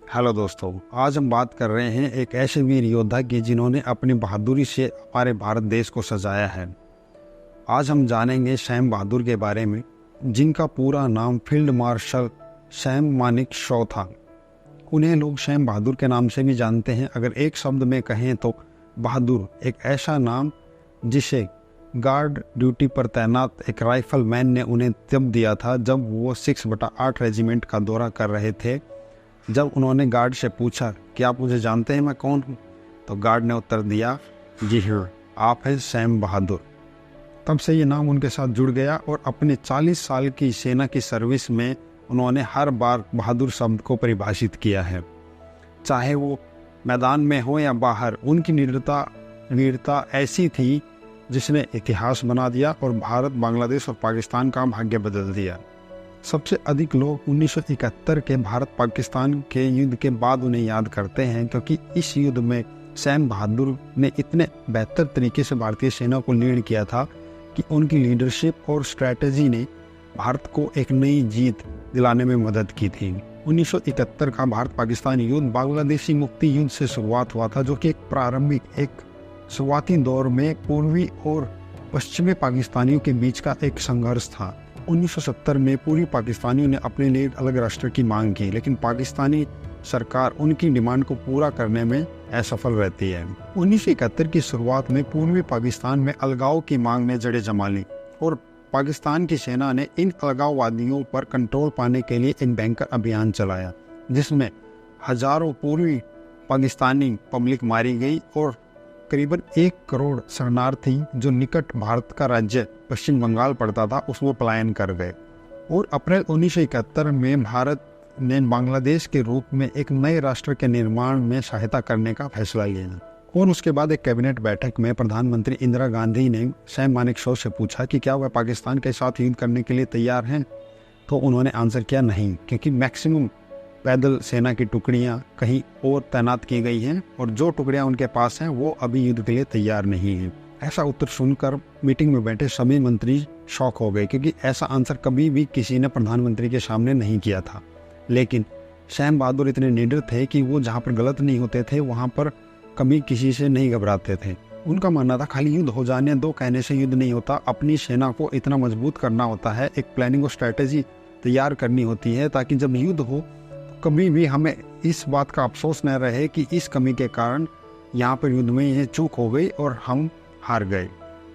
Hello दोस्तों, आज हम बात कर रहे हैं एक ऐसे वीर योद्धा की जिन्होंने अपनी बहादुरी से हमारे भारत देश को सजाया है। आज हम जानेंगे सैम बहादुर के बारे में, जिनका पूरा नाम फील्ड मार्शल सैम मानेकशॉ था। उन्हें लोग सैम बहादुर के नाम से भी जानते हैं। अगर एक शब्द में कहें तो बहादुर एक ऐसा नाम जिसे गार्ड ड्यूटी पर तैनात एक राइफल मैन ने उन्हें तब दिया था जब वो 6/8 रेजिमेंट का दौरा कर रहे थे। जब उन्होंने गार्ड से पूछा कि आप मुझे जानते हैं, मैं कौन हूँ, तो गार्ड ने उत्तर दिया, जी हाँ, आप हैं सैम बहादुर। तब से ये नाम उनके साथ जुड़ गया और अपने 40 साल की सेना की सर्विस में उन्होंने हर बार बहादुर शब्द को परिभाषित किया है। चाहे वो मैदान में हो या बाहर, उनकी वीरता ऐसी थी जिसने इतिहास बना दिया और भारत, बांग्लादेश और पाकिस्तान का भाग्य बदल दिया। सबसे अधिक लोग 1971 के भारत पाकिस्तान के युद्ध के बाद उन्हें याद करते हैं, क्योंकि इस युद्ध में सैम बहादुर ने इतने बेहतर तरीके से भारतीय सेना को लीड किया था कि उनकी लीडरशिप और स्ट्रैटेजी ने भारत को एक नई जीत दिलाने में मदद की थी। 1971 का भारत पाकिस्तान युद्ध बांग्लादेशी मुक्ति युद्ध से शुरुआत हुआ था, जो कि एक शुरुआती दौर में पूर्वी और पश्चिमी पाकिस्तानियों के बीच का एक संघर्ष था। 1970 में पूर्वी पाकिस्तानियों ने अपने लिए एक अलग राष्ट्र की मांग की, लेकिन पाकिस्तानी सरकार उनकी डिमांड को पूरा करने में असफल रहती है। 1971 की शुरुआत में पूर्वी पाकिस्तान में अलगाव की मांग ने जड़ें जमा ली और पाकिस्तान की सेना ने इन अलगाववादियों पर कंट्रोल पाने के लिए एक भयंकर अभियान चलाया, जिसमें हजारों पूर्वी पाकिस्तानी पब्लिक मारी गई और करीबन 1 करोड़ शरणार्थी जो निकट भारत का राज्य पश्चिम बंगाल पड़ता था उसमें पलायन कर गए। और अप्रैल 1971 में भारत ने बांग्लादेश के रूप में एक नए राष्ट्र के निर्माण में सहायता करने का फैसला लिया। और उसके बाद एक कैबिनेट बैठक में प्रधानमंत्री इंदिरा गांधी ने सैम मानेकशॉ से पूछा कि क्या वह पाकिस्तान के साथ युद्ध करने के लिए तैयार हैं, तो उन्होंने आंसर किया नहीं, क्योंकि मैक्सिमम पैदल सेना की टुकड़ियां कहीं और तैनात की गई हैं और जो टुकड़ियां उनके पास हैं वो अभी युद्ध के लिए तैयार नहीं हैं। ऐसा उत्तर सुनकर मीटिंग में बैठे सभी मंत्री शॉक हो गए, क्योंकि ऐसा आंसर कभी भी किसी ने प्रधानमंत्री के सामने नहीं किया था। लेकिन सैम बहादुर इतने निडर थे कि वो जहाँ पर गलत नहीं होते थे वहाँ पर कभी किसी से नहीं घबराते थे। उनका मानना था खाली युद्ध हो जाने दो कहने से युद्ध नहीं होता, अपनी सेना को इतना मजबूत करना होता है, एक प्लानिंग और स्ट्रैटेजी तैयार करनी होती है, ताकि जब युद्ध हो कभी भी हमें इस बात का अफसोस न रहे कि इस कमी के कारण यहाँ पर युद्ध में यह चूक हो गई और हम हार गए।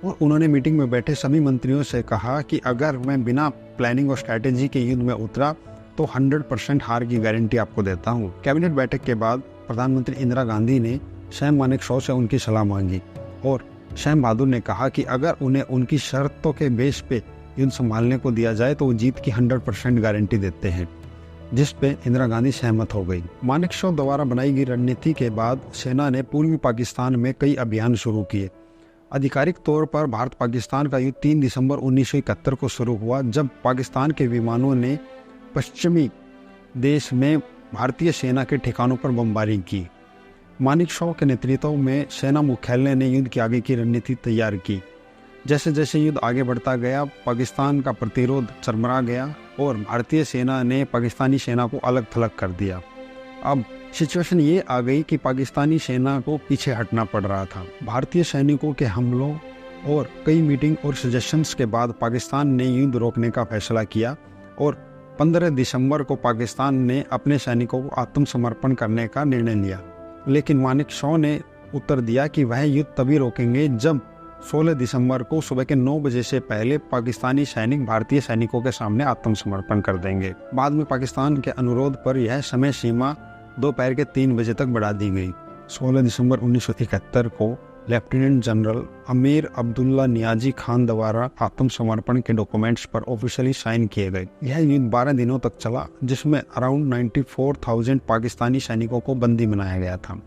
और उन्होंने मीटिंग में बैठे सभी मंत्रियों से कहा कि अगर मैं बिना प्लानिंग और स्ट्रैटेजी के युद्ध में उतरा तो 100% हार की गारंटी आपको देता हूँ। कैबिनेट बैठक के बाद प्रधानमंत्री इंदिरा गांधी ने सैम मानेकशॉ से उनकी सलाह मांगी और सैम बहादुर ने कहा कि अगर उन्हें उनकी शर्तों के बेस पे युद्ध संभालने को दिया जाए तो वो जीत की 100% गारंटी देते हैं, जिस पे इंदिरा गांधी सहमत हो गई। मानेकशॉ द्वारा बनाई गई रणनीति के बाद सेना ने पूर्वी पाकिस्तान में कई अभियान शुरू किए। आधिकारिक तौर पर भारत पाकिस्तान का युद्ध 3 दिसंबर 1971 को शुरू हुआ, जब पाकिस्तान के विमानों ने पश्चिमी देश में भारतीय सेना के ठिकानों पर बमबारी की। मानेकशॉ के नेतृत्व में सेना मुख्यालय ने युद्ध की आगे की रणनीति तैयार की। जैसे जैसे युद्ध आगे बढ़ता गया, पाकिस्तान का प्रतिरोध चरमरा गया और भारतीय सेना ने पाकिस्तानी सेना को अलग थलग कर दिया। अब सिचुएशन ये आ गई कि पाकिस्तानी सेना को पीछे हटना पड़ रहा था। भारतीय सैनिकों के हमलों और कई मीटिंग और सजेशंस के बाद पाकिस्तान ने युद्ध रोकने का फैसला किया और 15 दिसंबर को पाकिस्तान ने अपने सैनिकों को आत्मसमर्पण करने का निर्णय लिया। लेकिन मानेकशॉ ने उत्तर दिया कि वह युद्ध तभी रोकेंगे जब 16 दिसंबर को सुबह के 9 बजे से पहले पाकिस्तानी सैनिक भारतीय सैनिकों के सामने आत्मसमर्पण कर देंगे। बाद में पाकिस्तान के अनुरोध पर यह समय सीमा दोपहर के 3 बजे तक बढ़ा दी गई। 16 दिसंबर 1971 को lieutenant general Amir Abdullah Niazi Khan द्वारा आत्मसमर्पण के डॉक्यूमेंट्स पर ऑफिशियली साइन किए गए। यह युद्ध 12 दिनों तक चला, जिसमें अराउंड 94,000 पाकिस्तानी सैनिकों को बंदी बनाया गया था।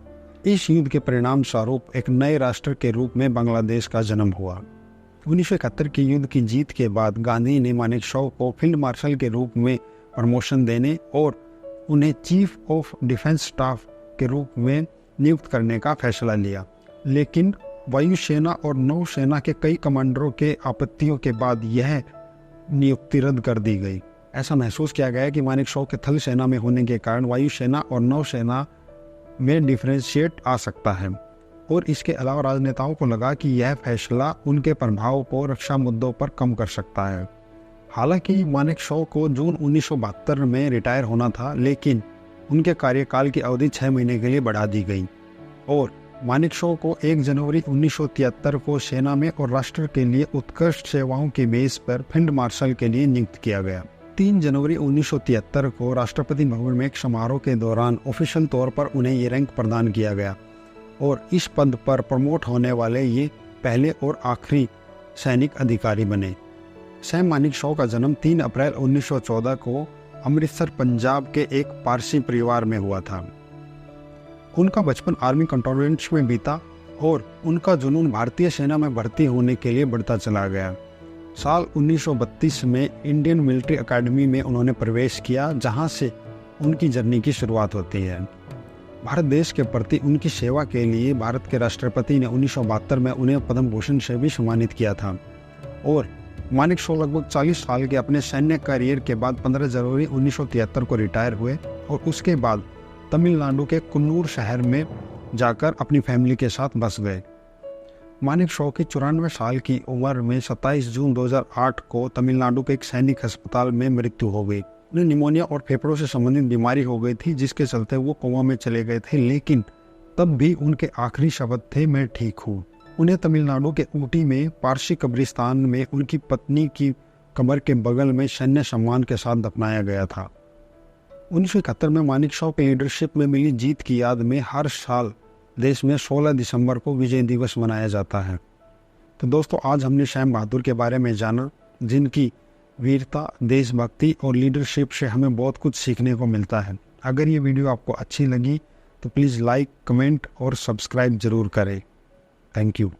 इस युद्ध के परिणाम स्वरूप एक नए राष्ट्र के रूप में बांग्लादेश का जन्म हुआ। 1971 के युद्ध की जीत के बाद गांधी ने मानेकशॉ को फील्ड मार्शल के रूप में प्रमोशन देने और उन्हें चीफ ऑफ डिफेंस स्टाफ के रूप में नियुक्त करने का फैसला लिया। लेकिन वायुसेना और नौसेना के कई कमांडरों के आपत्तियों के बाद यह नियुक्ति रद्द कर दी गई ऐसा महसूस किया गया कि मानेकशॉ के थल सेना में होने के कारण वायुसेना और नौसेना में डिफ्रेंशिएट आ सकता है, और इसके अलावा राजनेताओं को लगा कि यह फैसला उनके प्रभाव को रक्षा मुद्दों पर कम कर सकता है। हालांकि मानेकशॉ को जून 1972 में रिटायर होना था, लेकिन उनके कार्यकाल की अवधि 6 महीने के लिए बढ़ा दी गई और मानेकशॉ को 1 जनवरी 1973 को सेना में और राष्ट्र के लिए उत्कृष्ट सेवाओं के बेस पर फील्ड मार्शल के लिए नियुक्त किया गया। 3 जनवरी 1973 को राष्ट्रपति भवन में एक समारोह के दौरान ऑफिशियल तौर पर उन्हें ये रैंक प्रदान किया गया और इस पद पर प्रमोट होने वाले ये पहले और आखिरी सैनिक अधिकारी बने। सैम मानेकशॉ का जन्म 3 अप्रैल 1914 को अमृतसर, पंजाब के एक पारसी परिवार में हुआ था। उनका बचपन आर्मी कंटोनमेंट्स में बीता और उनका जुनून भारतीय सेना में भर्ती होने के लिए बढ़ता चला गया। साल 1932 में इंडियन मिलिट्री अकेडमी में उन्होंने प्रवेश किया, जहां से उनकी जर्नी की शुरुआत होती है। भारत देश के प्रति उनकी सेवा के लिए भारत के राष्ट्रपति ने 1972 में उन्हें पद्म भूषण से भी सम्मानित किया था और मानेकशॉ लगभग 40 साल के अपने सैन्य करियर के बाद 15 जनवरी 1973 को रिटायर हुए और उसके बाद तमिलनाडु के कुन्नूर शहर में जाकर अपनी फैमिली के साथ बस गए। मानेकशॉ की 94 साल की उम्र में 27 जून 2008 को तमिलनाडु के एक सैनिक अस्पताल में मृत्यु हो गई। उन्हें निमोनिया और फेफड़ों से संबंधित बीमारी हो गई थी, जिसके चलते वो कोमा में चले गए थे, लेकिन तब भी उनके आखिरी शब्द थे, मैं ठीक हूँ। उन्हें तमिलनाडु के ऊटी में पारसी कब्रिस्तान में उनकी पत्नी की कब्र के बगल में सैन्य सम्मान के साथ दफनाया गया था। 1971 में मानेकशॉ के लीडरशिप में मिली जीत की याद में हर साल देश में 16 दिसंबर को विजय दिवस मनाया जाता है। तो दोस्तों, आज हमने सैम बहादुर के बारे में जाना, जिनकी वीरता, देशभक्ति और लीडरशिप से हमें बहुत कुछ सीखने को मिलता है। अगर ये वीडियो आपको अच्छी लगी तो प्लीज़ लाइक, कमेंट और सब्सक्राइब ज़रूर करें। Thank you.